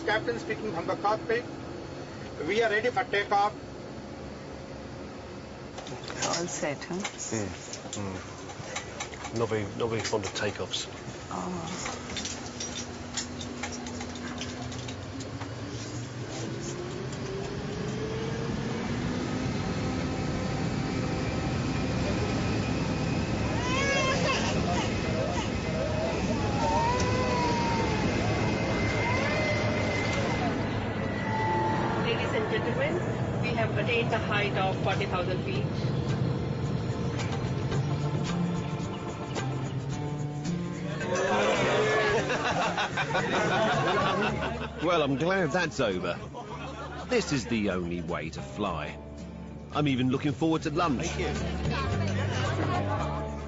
captain speaking from the cockpit. We are ready for takeoff. All set, huh? Not very fond of takeoffs. Oh. Ladies and gentlemen, we have attained the height of 40,000 feet. Well, I'm glad that's over. This is the only way to fly. I'm even looking forward to lunch.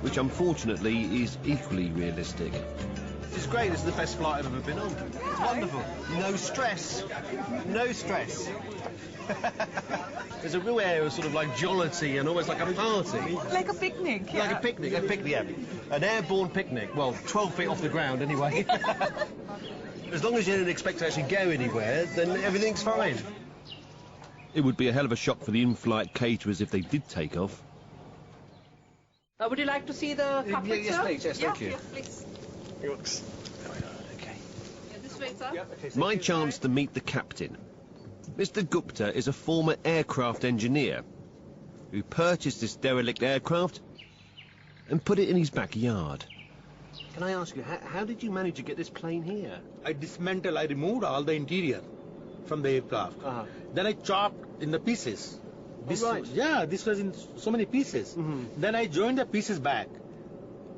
Which unfortunately is equally realistic. This is great. This is the best flight I've ever been on. It's wonderful. No stress. No stress. There's a real air of sort of like jollity and almost like a party. Like a picnic, yeah. Like a picnic, yeah. An airborne picnic. Well, 12 feet off the ground anyway. As long as you don't expect to actually go anywhere, then everything's fine. It would be a hell of a shock for the in-flight caterers if they did take off. Would you like to see the cockpit, Yes, sir? please. Yes, thank you. Yes, please. Okay. Yeah, this way, sir. Yep, okay, My chance to meet the captain. Mr. Gupta is a former aircraft engineer who purchased this derelict aircraft and put it in his backyard. Can I ask you, how did you manage to get this plane here? I removed all the interior from the aircraft. Then I chopped in the pieces. This, right. Yeah, this was in so many pieces. Then I joined the pieces back.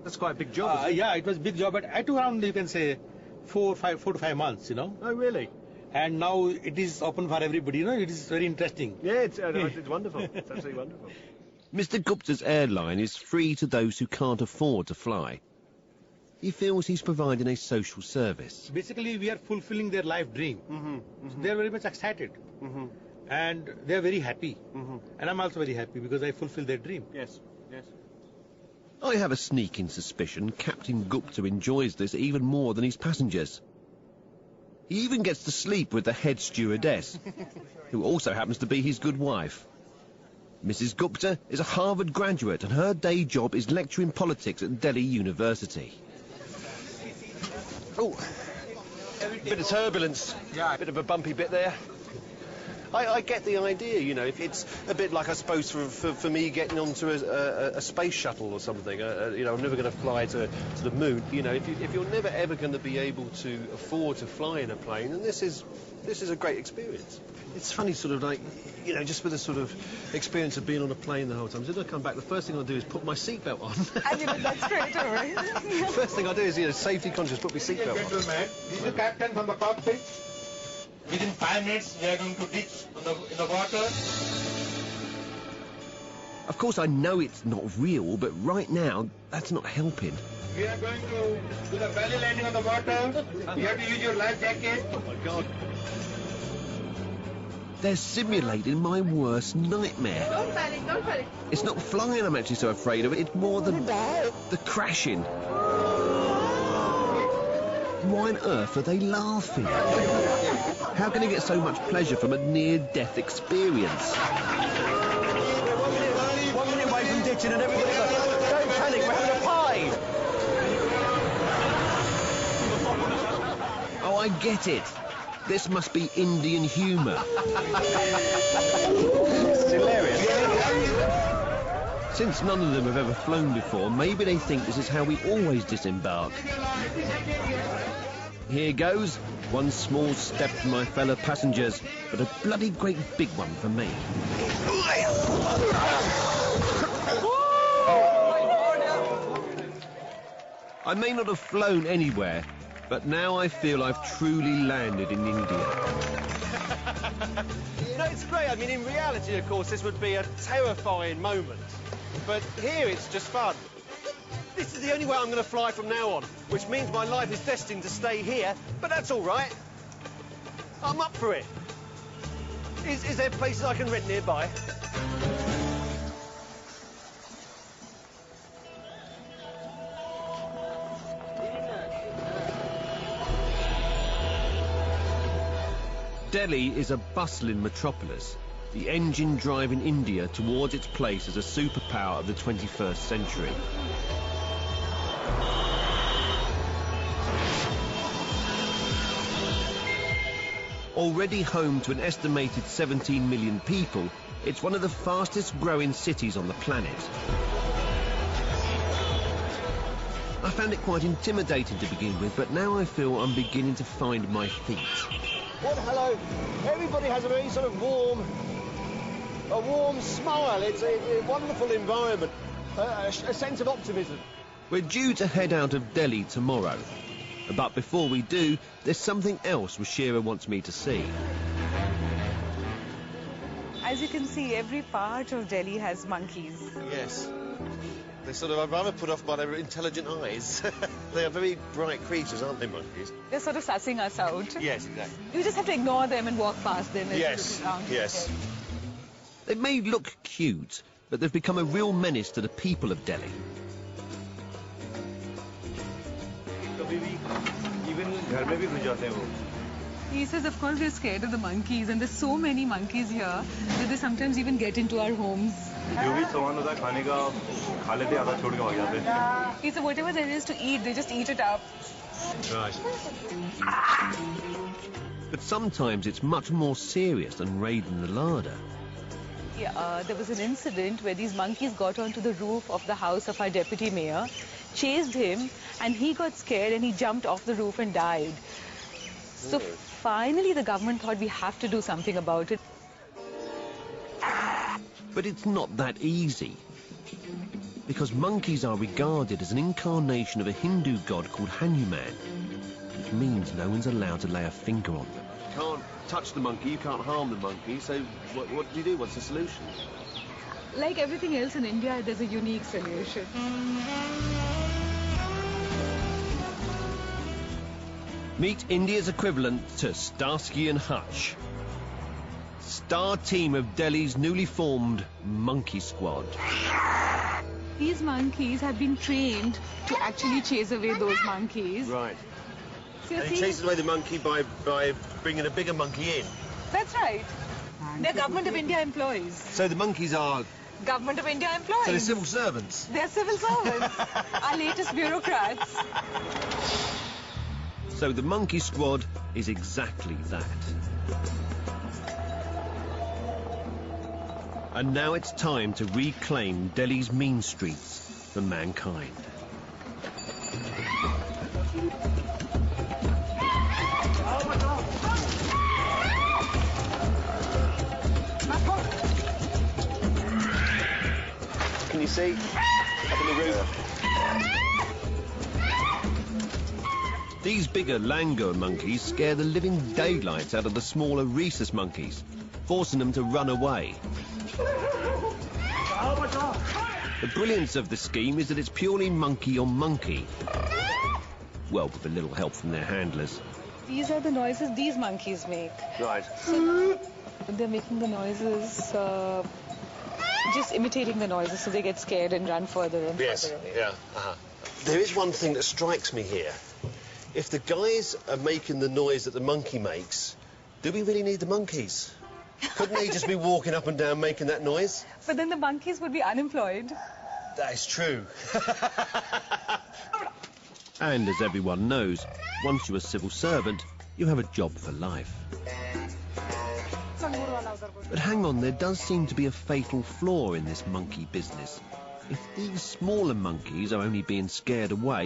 That's quite a big job, isn't it? Yeah, it was a big job, but I took around, you can say, 4 to 5 months, you know. Oh, really? And now it is open for everybody, you know. It is very interesting. Yeah, it's wonderful. It's absolutely wonderful. Mr. Gupta's airline is free to those who can't afford to fly. He feels he's providing a social service. Basically, we are fulfilling their life dream. So they are very much excited. And they are very happy. And I'm also very happy because I fulfill their dream. Yes, yes. I have a sneaking suspicion Captain Gupta enjoys this even more than his passengers. He even gets to sleep with the head stewardess, who also happens to be his good wife. Mrs. Gupta is a Harvard graduate and her day job is lecturing politics at Delhi University. Oh, bit of turbulence. Yeah. Bit of a bumpy bit there. I get the idea, you know, if it's a bit like, I suppose, for me getting onto a space shuttle or something, you know, I'm never going to fly to the moon, you know, if you're never ever going to be able to afford to fly in a plane, then this is a great experience. It's funny, sort of like, you know, just with the sort of experience of being on a plane the whole time, as soon as I come back, the first thing I'll do is put my seatbelt on. And you did that straight away. First thing I do is, you know, safety conscious, put my seatbelt on. Gentlemen, this is the captain from the cockpit. Within 5 minutes, we are going to ditch in the water. Of course, I know it's not real, but right now, that's not helping. We are going to do the belly landing on the water. You have to use your life jacket. Oh, my God. They're simulating my worst nightmare. Don't panic, don't panic. It's not flying I'm actually so afraid of, it's more the crashing. Why on earth are they laughing? How can they get so much pleasure from a near-death experience? 1 minute away from ditching and everybody's like, don't panic, we're having a pie! Oh, I get it. This must be Indian humour. It's hilarious. Since none of them have ever flown before, maybe they think this is how we always disembark. Here goes. One small step for my fellow passengers, but a bloody great big one for me. I may not have flown anywhere, but now I feel I've truly landed in India. No, it's great. I mean, in reality, of course, this would be a terrifying moment. But here it's just fun. This is the only way I'm going to fly from now on, which means my life is destined to stay here, but that's all right. I'm up for it. Is there places I can rent nearby? Delhi is a bustling metropolis, the engine driving India towards its place as a superpower of the 21st century. Already home to an estimated 17 million people, it's one of the fastest growing cities on the planet. I found it quite intimidating to begin with, but now I feel I'm beginning to find my feet. Well, hello. Everybody has a very sort of warm smile. It's a wonderful environment, a sense of optimism. We're due to head out of Delhi tomorrow. But before we do, there's something else Rushira wants me to see. As you can see, every part of Delhi has monkeys. Yes. They're sort of, I'm rather put off by their intelligent eyes. They are very bright creatures, aren't they, monkeys? They're sort of sussing us out. Yes, exactly. You just have to ignore them and walk past them. Yes, yes. They may look cute, but they've become a real menace to the people of Delhi. He says, of course, we're scared of the monkeys, and there's so many monkeys here that they sometimes even get into our homes. He said, whatever there is to eat, they just eat it up. Right. But sometimes it's much more serious than raiding the larder. Yeah, there was an incident where these monkeys got onto the roof of the house of our deputy mayor, chased him, and he got scared and he jumped off the roof and died. So finally the government thought we have to do something about it. But it's not that easy. Because monkeys are regarded as an incarnation of a Hindu god called Hanuman, which means no one's allowed to lay a finger on them. You can't touch the monkey, you can't harm the monkey, so what do you do? What's the solution? Like everything else in India, there's a unique solution. Meet India's equivalent to Starsky and Hutch. Star team of Delhi's newly formed Monkey Squad. These monkeys have been trained to actually chase away those monkeys. Right. So you And he see, chases away the monkey by bringing a bigger monkey in. that's right. They're Government of India employees. So the monkeys are... Government of India employees. So they're civil servants? They're civil servants. Our latest bureaucrats. So the Monkey Squad is exactly that. And now it's time to reclaim Delhi's mean streets for mankind. Can you see? Up in the roof. These bigger langur monkeys scare the living daylights out of the smaller rhesus monkeys, forcing them to run away. The brilliance of the scheme is that it's purely monkey on monkey. Well, with a little help from their handlers. These are the noises these monkeys make. Right. So they're making the noises, just imitating the noises so they get scared and run further and further away. Yeah. There is one thing that strikes me here. If the guys are making the noise that the monkey makes, do we really need the monkeys? Couldn't they just be walking up and down making that noise? But then the monkeys would be unemployed. That is true. And as everyone knows, once you're a civil servant, you have a job for life. But hang on, there does seem to be a fatal flaw in this monkey business. If these smaller monkeys are only being scared away,